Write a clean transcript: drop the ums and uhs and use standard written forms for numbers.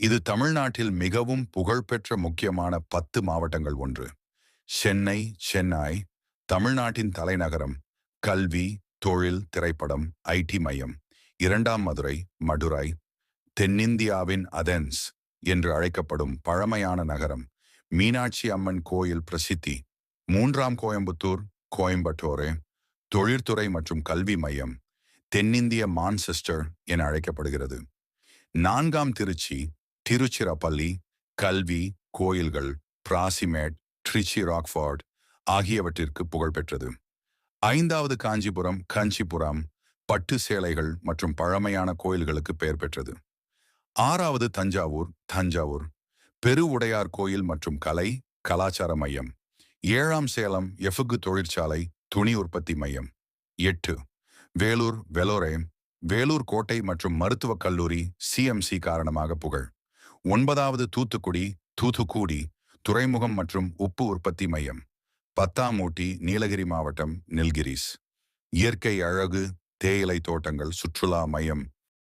இது தமிழ்நாட்டில் மிகவும் புகழ்பெற்ற முக்கியமான 10 மாவட்டங்கள் ஒன்று. சென்னை சென்னாய் தமிழ்நாட்டின் தலைநகரம். கல்வி, தொழில், திரைப்படம், ஐடி மையம். இரண்டாம் மதுரை மதுரை. தென்னிந்தியாவின் அதென்ஸ் என்று அழைக்கப்படும் பழமையான நகரம். மீனாட்சி அம்மன் கோயில் பிரசித்தி. மூன்றாம் கோயம்புத்தூர் கோயம்பட்டோரே. தொழிற்துறை மற்றும் கல்வி மையம். தென்னிந்திய மான்செஸ்டர் என அழைக்கப்படுகிறது. நான்காம் திருச்சி திருச்சிராப்பள்ளி. கல்வி, கோயில்கள், பிராசிமேட், ட்ரிச்சி ராக்ஃபோர்ட் ஆகியவற்றிற்கு புகழ்பெற்றது. ஐந்தாவது காஞ்சிபுரம் கஞ்சிபுரம். பட்டு சேலைகள் மற்றும் பழமையான கோயில்களுக்கு பெயர் பெற்றது. ஆறாவது தஞ்சாவூர் தஞ்சாவூர். பெருவுடையார் கோயில் மற்றும் கலை, கலாச்சார மையம். ஏழாம் சேலம் எஃகு தொழிற்சாலை, துணி உற்பத்தி மையம். 8 வேலூர் வெலோரே. வேலூர் கோட்டை மற்றும் மருத்துவக் கல்லூரி சிஎம்சி காரணமாக புகழ். 9வது தூத்துக்குடி தூத்துக்குடி. துறைமுகம் மற்றும் உப்பு உற்பத்தி மையம். 10ஆம் ஊட்டி நீலகிரி மாவட்டம் நில்கிரிஸ். இயற்கை அழகு, தேயிலை தோட்டங்கள், சுற்றுலா மையம்.